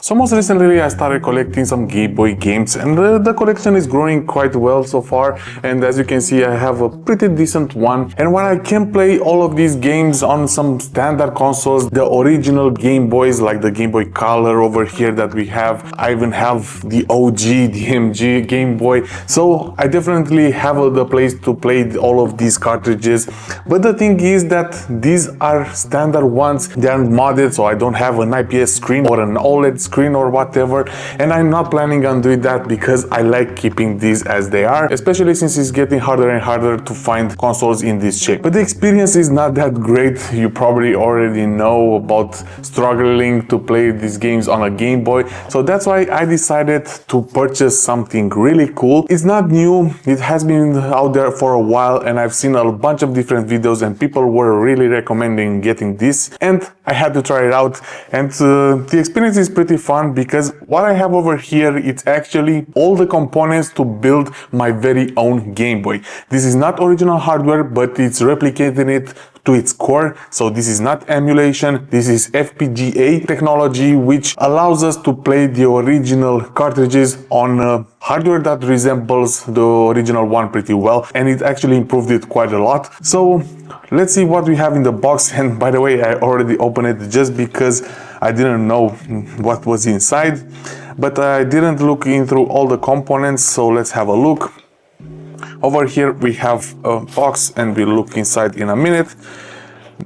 So most recently I started collecting some Game Boy games, and the collection is growing quite well so far, and as you can see I have a pretty decent one. And when I can play all of these games on some standard consoles, the original Game Boys like the Game Boy Color over here that we have, I even have the OG, the MG Game Boy, so I definitely have the place to play all of these cartridges. But the thing is that these are standard ones, they aren't modded, so I don't have an IPS screen or an OLED screen or whatever, and I'm not planning on doing that because I like keeping these as they are, especially since it's getting harder and harder to find consoles in this shape. But the experience is not that great. You probably already know about struggling to play these games on a Game Boy, so that's why I decided to purchase something really cool. It's not new, it has been out there for a while, and I've seen a bunch of different videos and people were really recommending getting this, and I had to try it out. And the experience is pretty fun because what I have over here, it's actually all the components to build my very own Game Boy. This is not original hardware, but it's replicating it to its core. So this is not emulation, this is FPGA technology, which allows us to play the original cartridges on hardware that resembles the original one pretty well, and it actually improved it quite a lot. So let's see what we have in the box. And by the way, I already opened it just because I didn't know what was inside, but I didn't look in through all the components, so let's have a look. Over here we have a box and we'll look inside in a minute.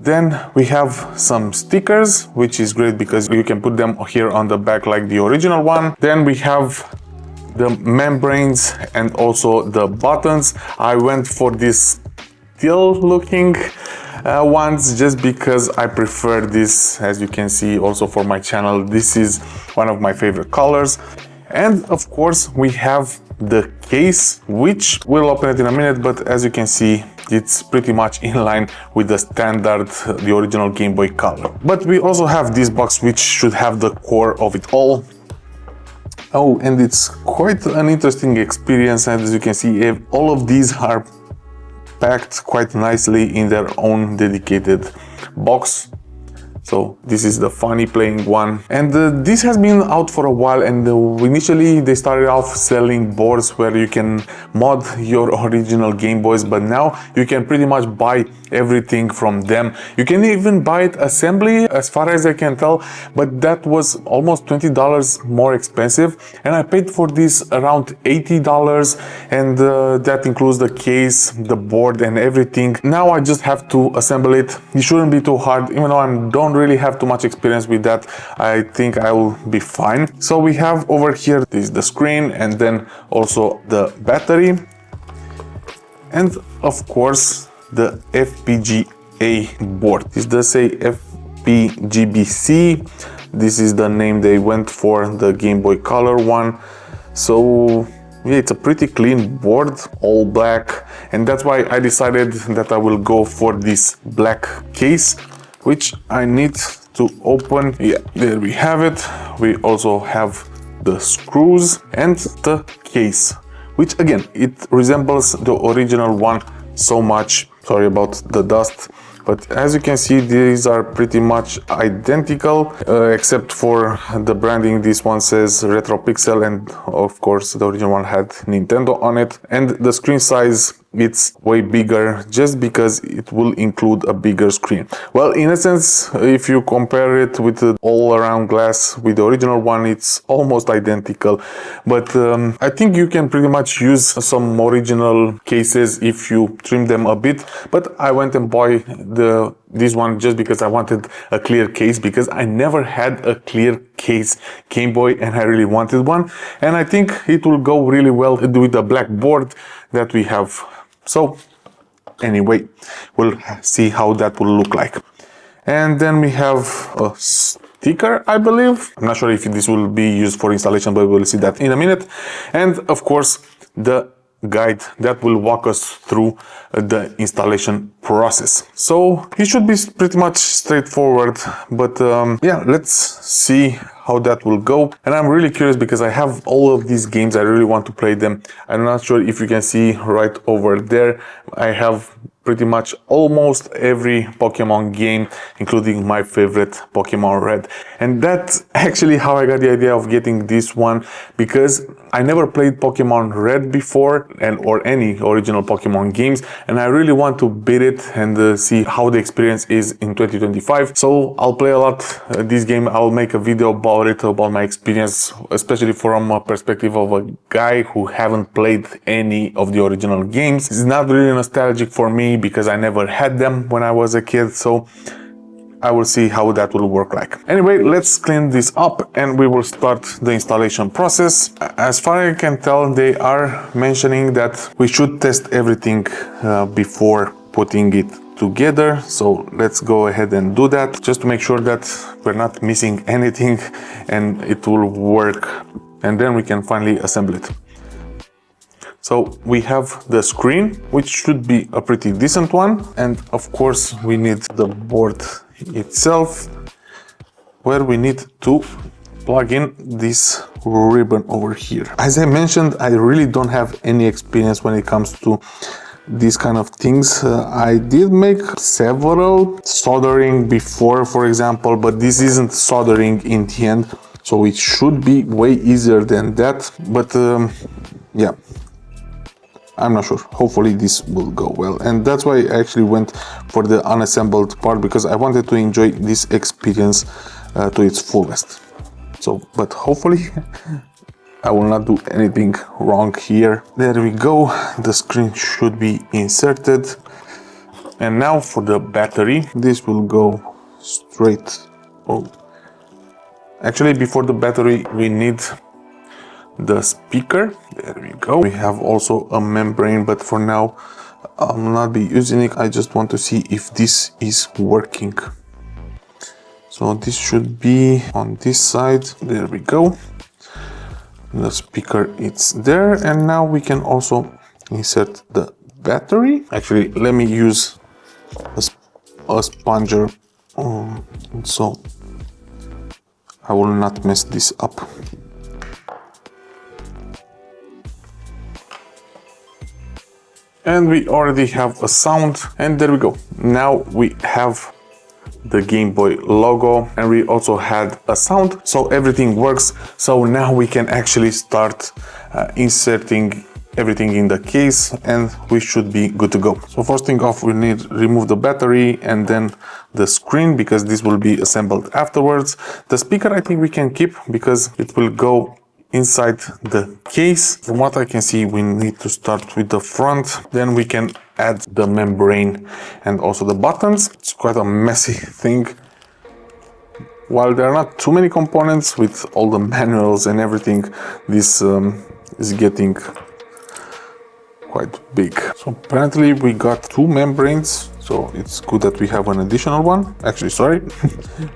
Then we have some stickers, which is great because you can put them here on the back like the original one. Then we have the membranes and also the buttons. I went for this steel looking ones just because I prefer this. As you can see also for my channel, this is one of my favorite colors. And of course we have the case, which we'll open it in a minute, but as you can see it's pretty much in line with the standard, the original Game Boy Color. But we also have this box which should have the core of it all. Oh, and it's quite an interesting experience, and as you can see all of these are packed quite nicely in their own dedicated box. So this is the FunnyPlaying one, and this has been out for a while, and initially they started off selling boards where you can mod your original Game Boys, but now you can pretty much buy everything from them. You can even buy it assembly as far as I can tell, but that was almost $20 more expensive, and I paid for this around $80, and that includes the case, the board and everything. Now I just have to assemble it. It shouldn't be too hard, even though I don't really have too much experience with that. I think I will be fine. So we have over here is the screen, and then also the battery, and of course the FPGA board. This does say FPGBC. This is the name they went for, the Game Boy Color one. So yeah, it's a pretty clean board, all black, and that's why I decided that I will go for this black case, which I need to open. Yeah, there we have it. We also have the screws and the case, which again, it resembles the original one so much. Sorry about the dust, but as you can see these are pretty much identical, except for the branding. This one says Retro Pixel, and of course the original one had Nintendo on it. And the screen size, it's way bigger just because it will include a bigger screen. Well, in a sense, if you compare it with the all-around glass with the original one, it's almost identical. But I think you can pretty much use some original cases if you trim them a bit. But I went and bought this one just because I wanted a clear case, because I never had a clear case Game Boy and I really wanted one. And I think it will go really well with the black board that we have. So anyway, we'll see how that will look like. And then we have a sticker, I believe. I'm not sure if this will be used for installation, but we'll see that in a minute. And of course, the guide that will walk us through the installation process. So it should be pretty much straightforward, but yeah, let's see how that will go. And I'm really curious because I have all of these games, I really want to play them. I'm not sure if you can see right over there, I have pretty much almost every Pokemon game, including my favorite Pokemon Red. And that's actually how I got the idea of getting this one, because I never played Pokemon Red before or any original Pokemon games, and I really want to beat it and see how the experience is in 2025. So I'll play a lot this game. I'll make a video about it, about my experience, especially from a perspective of a guy who haven't played any of the original games. It's not really nostalgic for me because I never had them when I was a kid, so I will see how that will work like. Anyway, let's clean this up and we will start the installation process. As far as I can tell, they are mentioning that we should test everything before putting it together. So let's go ahead and do that, just to make sure that we're not missing anything and it will work. And then we can finally assemble it. So we have the screen, which should be a pretty decent one. And of course we need the board itself, where we need to plug in this ribbon over here. As I mentioned, I really don't have any experience when it comes to these kind of things. I did make several soldering before, for example, but this isn't soldering in the end, so it should be way easier than that. But yeah, I'm not sure. Hopefully this will go well. And that's why I actually went for the unassembled part, because I wanted to enjoy this experience to its fullest. So, but hopefully I will not do anything wrong here. There we go. The screen should be inserted. And now for the battery. This will go straight. Oh, actually, before the battery, we need the speaker. There we go. We have also a membrane, but for now I'll not be using it. I just want to see if this is working. So this should be on this side. There we go. The speaker, it's there. And now we can also insert the battery. Actually, let me use a sponger so I will not mess this up. And we already have a sound, and there we go. Now we have the Game Boy logo, and we also had a sound, so everything works. So now we can actually start inserting everything in the case, and we should be good to go. So first thing off, we need to remove the battery and then the screen, because this will be assembled afterwards. The speaker I think we can keep because it will go inside the case. From what I can see, we need to start with the front, then we can add the membrane and also the buttons. It's quite a messy thing. While there are not too many components with all the manuals and everything, this is getting quite big. So apparently we got two membranes, so it's good that we have an additional one. Actually, sorry,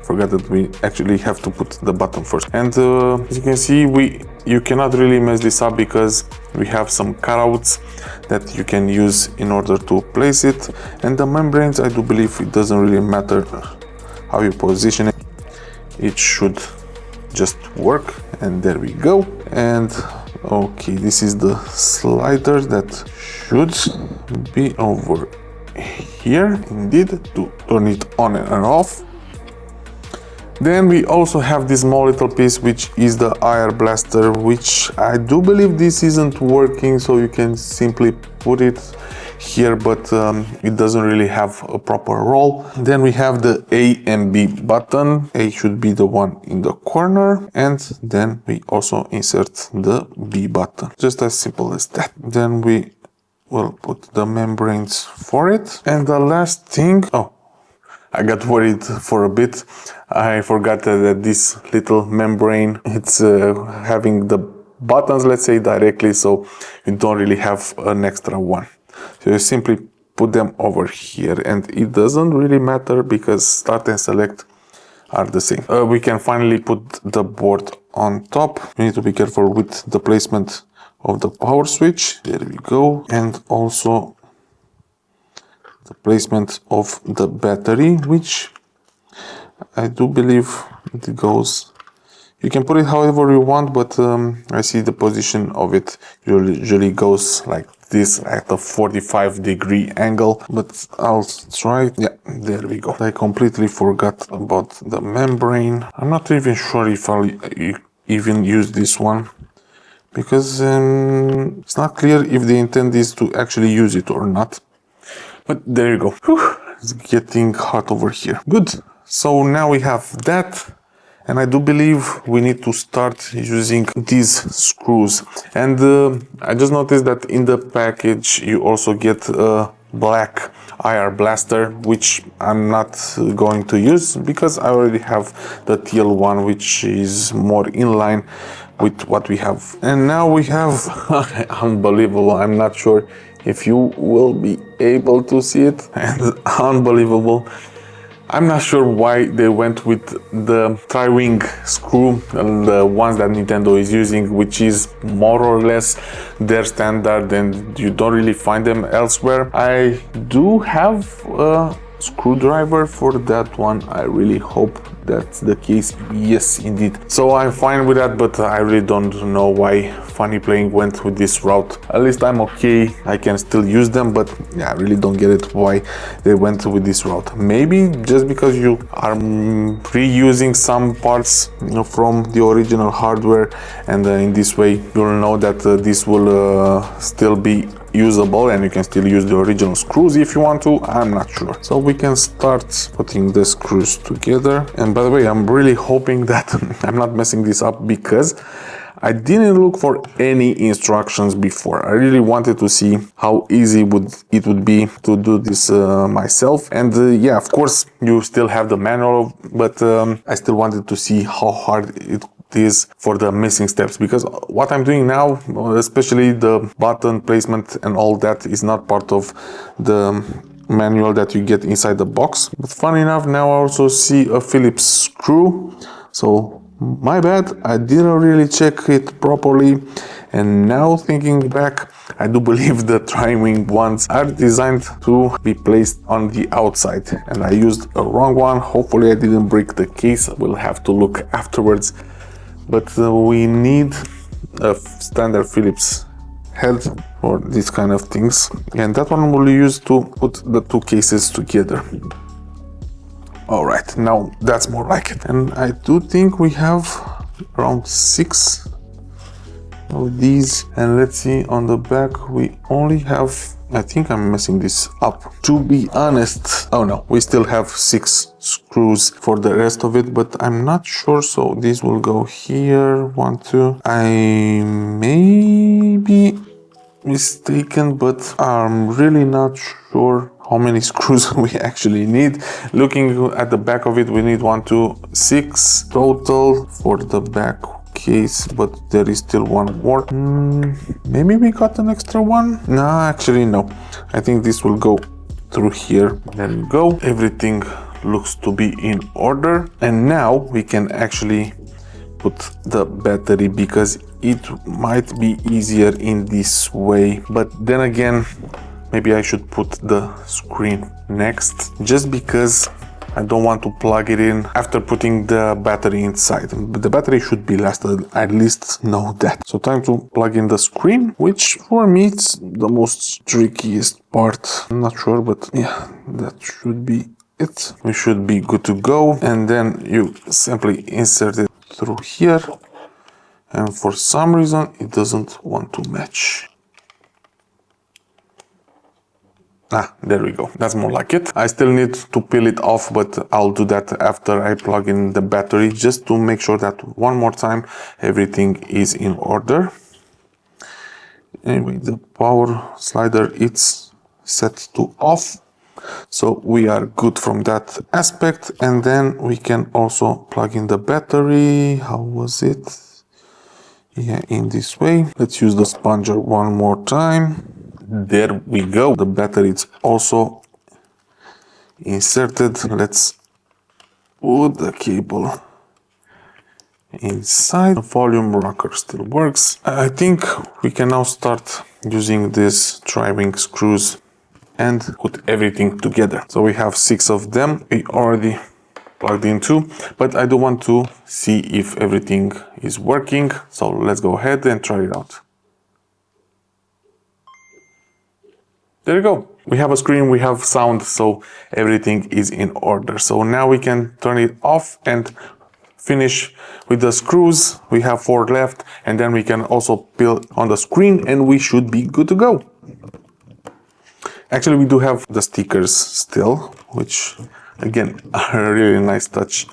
forgot that we actually have to put the button first. And as you can see, you cannot really mess this up because we have some cutouts that you can use in order to place it. And the membranes, I do believe it doesn't really matter how you position it. It should just work, and there we go. And okay, this is the slider that should be over here, indeed, to turn it on and off. Then we also have this small little piece, which is the air blaster, which I do believe this isn't working, so you can simply put it here, but it doesn't really have a proper role. Then we have the A and B button. A should be the one in the corner, and then we also insert the B button. Just as simple as that. Then we will put the membranes for it. And the last thing, oh, I got worried for a bit. I forgot that this little membrane, it's having the buttons, let's say, directly, so you don't really have an extra one. So you simply put them over here, and it doesn't really matter because start and select are the same. We can finally put the board on top. We need to be careful with the placement of the power switch. There we go. And also the placement of the battery, which I do believe it goes, You can put it however you want, but I see the position of it usually goes like this at a 45-degree angle, but I'll try it. Yeah, there we go. I completely forgot about the membrane. I'm not even sure if I'll even use this one, because it's not clear if the intent is to actually use it or not. But there you go. Whew, it's getting hot over here. Good. So now we have that. And I do believe we need to start using these screws. And I just noticed that in the package you also get a black IR blaster, which I'm not going to use because I already have the teal one, which is more in line with what we have. And now we have unbelievable. I'm not sure if you will be able to see it. And unbelievable. I'm not sure why they went with the tri-wing screw, the ones that Nintendo is using, which is more or less their standard and you don't really find them elsewhere. I do have a screwdriver for that one. I really hope that's the case. Yes, indeed. So I'm fine with that, but I really don't know why FunnyPlaying went with this route. At least I'm okay. I can still use them, but yeah, I really don't get it why they went with this route. Maybe just because you are reusing some parts, you know, from the original hardware, and in this way you'll know that this will still be usable and you can still use the original screws if you want to. I'm not sure. So we can start putting the screws together. And by the way, I'm really hoping that I'm not messing this up, because I didn't look for any instructions before. I really wanted to see how easy it would be to do this myself. And yeah, of course you still have the manual, but I still wanted to see how hard it is for the missing steps, because what I'm doing now, especially the button placement and all that, is not part of the manual that you get inside the box. But funny enough, now I also see a Phillips screw, so my bad, I didn't really check it properly. And now thinking back, I do believe the tri-wing ones are designed to be placed on the outside, and I used a wrong one. Hopefully I didn't break the case. We'll have to look afterwards. But we need a standard Phillips head for these kind of things, and that one will use to put the two cases together. All right, now that's more like it. And I do think we have around 6 of these, and let's see, on the back we only have, I think I'm messing this up, to be honest. Oh no, we still have 6 screws for the rest of it, but I'm not sure. So these will go here, 1, 2. I may be mistaken, but I'm really not sure how many screws we actually need. Looking at the back of it, we need 1, 2, 6 total for the back case, but there is still one more. Maybe we got an extra one? No, actually no. I think this will go through here. There we go. Everything looks to be in order, and now we can actually put the battery, because it might be easier in this way. But then again, maybe I should put the screen next, just because I don't want to plug it in after putting the battery inside. But the battery should be lasted, I at least know that. So time to plug in the screen, which for me it's the most trickiest part. I'm not sure, but yeah, that should be it. We should be good to go. And then you simply insert it through here. And for some reason it doesn't want to match. There we go. That's more like it. I still need to peel it off, but I'll do that after I plug in the battery, just to make sure that one more time everything is in order. Anyway, the power slider, it's set to off, so we are good from that aspect. And then we can also plug in the battery. How was it? Yeah, in this way. Let's use the sponger one more time. There we go. The battery is also inserted. Let's put the cable inside. The volume rocker still works. I think we can now start using these tri-wing screws and put everything together. So we have 6 of them. We already plugged in too, but I do want to see if everything is working. So let's go ahead and try it out. There you go. We have a screen, we have sound, so everything is in order. So now we can turn it off and finish with the screws. We have 4 left, and then we can also peel on the screen and we should be good to go. Actually, we do have the stickers still, which again are a really nice touch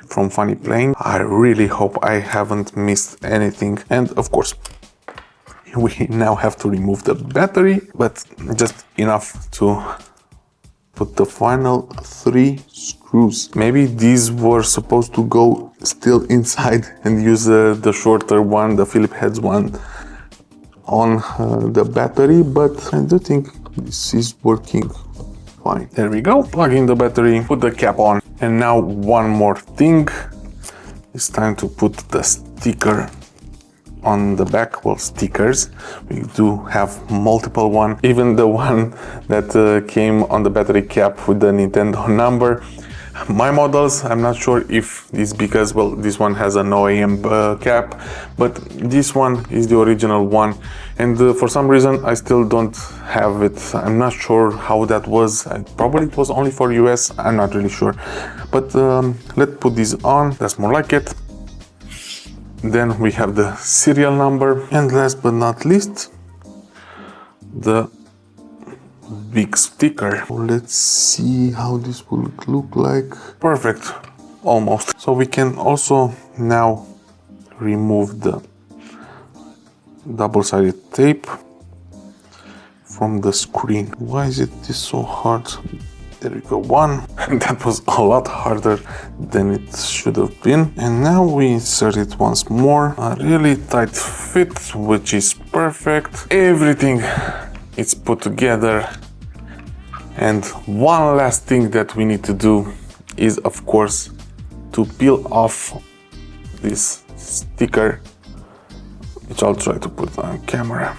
from FunnyPlaying. I really hope I haven't missed anything. And of course, we now have to remove the battery, but just enough to put the final 3 screws. Maybe these were supposed to go still inside and use the shorter one, the Philip heads one, on the battery, but I do think this is working fine. There we go. Plug in the battery, put the cap on, and now one more thing. It's time to put the sticker on the back. Well, stickers, we do have multiple one, even the one that came on the battery cap with the Nintendo number. My models, I'm not sure if it's because, well, this one has an OEM cap, but this one is the original one, and for some reason I still don't have it. I'm not sure how that was. Probably it was only for US, I'm not really sure, but let's put this on. That's more like it. Then we have the serial number, and last but not least, the big sticker. Let's see how this will look like. Perfect, almost. So we can also now remove the double-sided tape from the screen. Why is it this so hard? There we go, one. That was a lot harder than it should have been. And now we insert it once more. A really tight fit, which is perfect. Everything is put together. And one last thing that we need to do is, of course, to peel off this sticker, which I'll try to put on camera.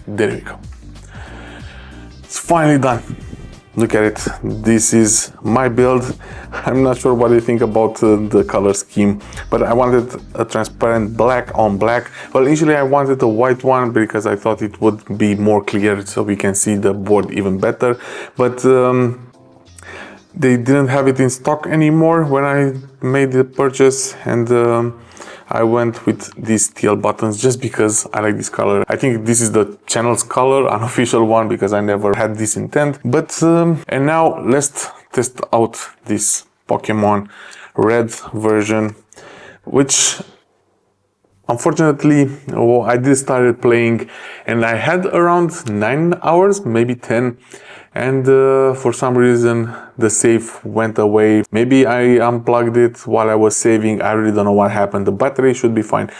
There we go. It's finally done. Look at it. This is my build. I'm not sure what you think about the color scheme, but I wanted a transparent black on black. Well, initially I wanted a white one because I thought it would be more clear so we can see the board even better. But they didn't have it in stock anymore when I made the purchase, and I went with these teal buttons just because I like this color. I think this is the channel's color, unofficial one, because I never had this intent. But and now let's test out this Pokemon Red version, which unfortunately, I did started playing and I had around 9 hours, maybe 10. And for some reason the save went away. Maybe I unplugged it while I was saving. I really don't know what happened. The battery should be fine.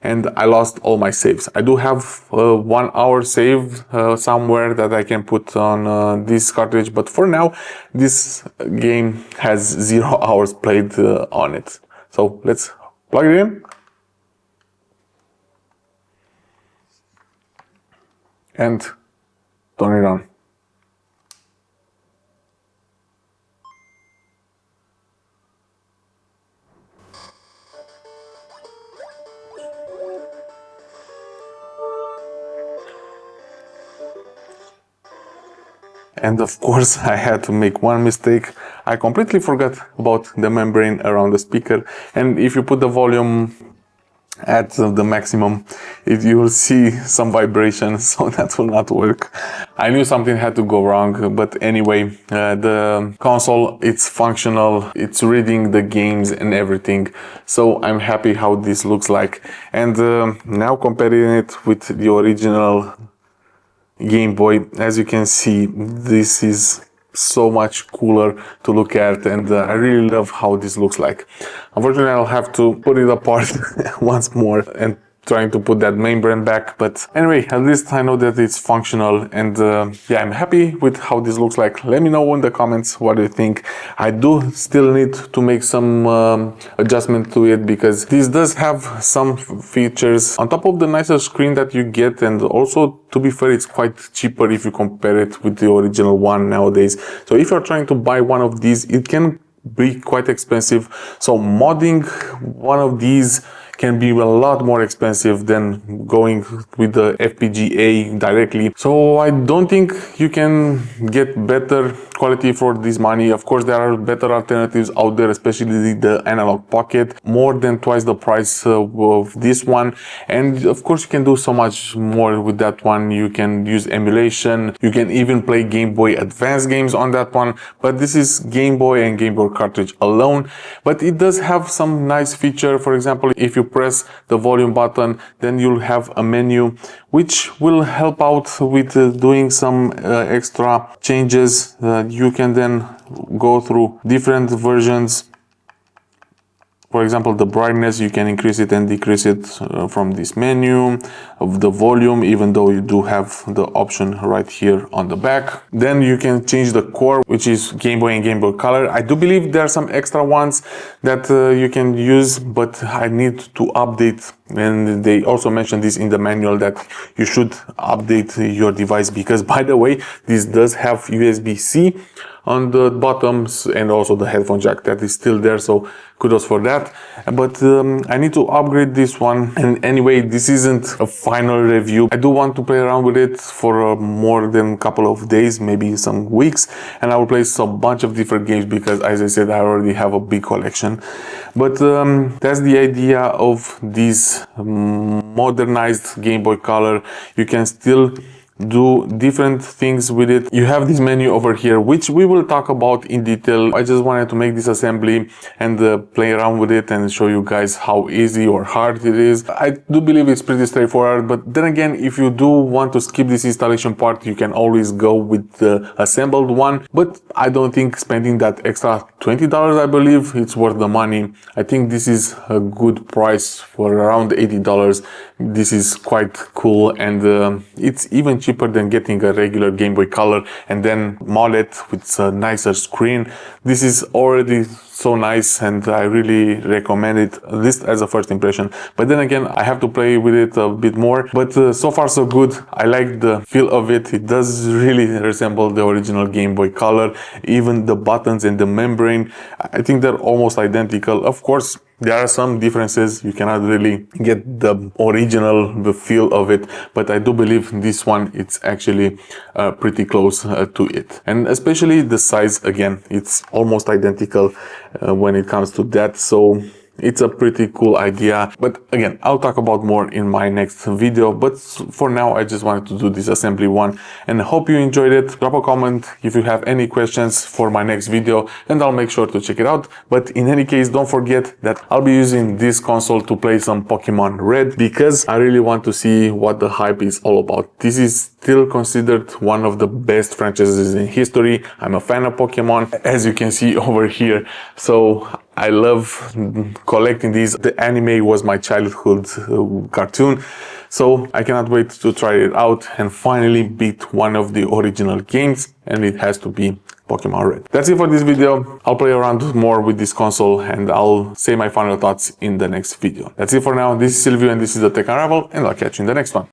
And I lost all my saves. I do have 1 hour save somewhere that I can put on this cartridge. But for now, this game has 0 hours played on it. So let's plug it in. And turn it on. And of course, I had to make one mistake. I completely forgot about the membrane around the speaker. And if you put the volume at the maximum, you will see some vibration, so that will not work. I knew something had to go wrong, but anyway, the console, it's functional, it's reading the games and everything. So I'm happy how this looks like. And now comparing it with the original Game Boy, as you can see, this is so much cooler to look at, and I really love how this looks like. Unfortunately, I'll have to put it apart once more and trying to put that membrane back. But anyway, at least I know that it's functional, and yeah, I'm happy with how this looks like. Let me know in the comments what you think. I do still need to make some adjustment to it, because this does have some features on top of the nicer screen that you get, and also, to be fair, it's quite cheaper if you compare it with the original one nowadays. So if you're trying to buy one of these, it can be quite expensive. So modding one of these can be a lot more expensive than going with the FPGA directly. So I don't think you can get better quality for this money. Of course, there are better alternatives out there, especially the analog pocket, more than twice the price of this one. And of course, you can do so much more with that one. You can use emulation. You can even play Game Boy Advance games on that one. But this is Game Boy and Game Boy cartridge alone. But it does have some nice feature. For example, if you press the volume button, then you'll have a menu which will help out with doing some extra changes. You can then go through different versions. For example, the brightness, you can increase it and decrease it from this menu. Of the volume, even though you do have the option right here on the back. Then you can change the core, which is Game Boy and Game Boy Color. I do believe there are some extra ones that you can use, but I need to update. And they also mentioned this in the manual, that you should update your device, because, by the way, this does have USB-C on the bottoms, and also the headphone jack that is still there, so kudos for that. But I need to upgrade this one. And anyway, this isn't a final review. I do want to play around with it for more than a couple of days, maybe some weeks, and I will play some bunch of different games, because, as I said, I already have a big collection. But that's the idea of this modernized Game Boy Color. You can still do different things with it. You have this menu over here, which we will talk about in detail. I just wanted to make this assembly and play around with it and show you guys how easy or hard it is. I do believe it's pretty straightforward, but then again, if you do want to skip this installation part, you can always go with the assembled one. But I don't think spending that extra $20, I believe, it's worth the money. I think this is a good price for around $80. This is quite cool, and it's even cheaper than getting a regular Game Boy Color and then mod it with a nicer screen. This is already so nice, and I really recommend it, at least as a first impression. But then again, I have to play with it a bit more, but so far so good. I like the feel of it. It does really resemble the original Game Boy Color. Even the buttons and the membrane, I think they're almost identical. Of course, there are some differences. You cannot really get the original feel of it, but I do believe this one, it's actually pretty close to it. And especially the size, again, it's almost identical when it comes to that. So it's a pretty cool idea, but again, I'll talk about more in my next video. But for now, I just wanted to do this assembly one, and I hope you enjoyed it. Drop a comment if you have any questions for my next video, and I'll make sure to check it out. But in any case, don't forget that I'll be using this console to play some Pokemon Red, because I really want to see what the hype is all about. This is still considered one of the best franchises in history. I'm a fan of Pokemon, as you can see over here. So I love collecting these. The anime was my childhood cartoon, so I cannot wait to try it out and finally beat one of the original games, and it has to be Pokemon Red. That's it for this video. I'll play around more with this console, and I'll say my final thoughts in the next video. That's it for now. This is Silvio, and this is the Tech Unravel, and I'll catch you in the next one.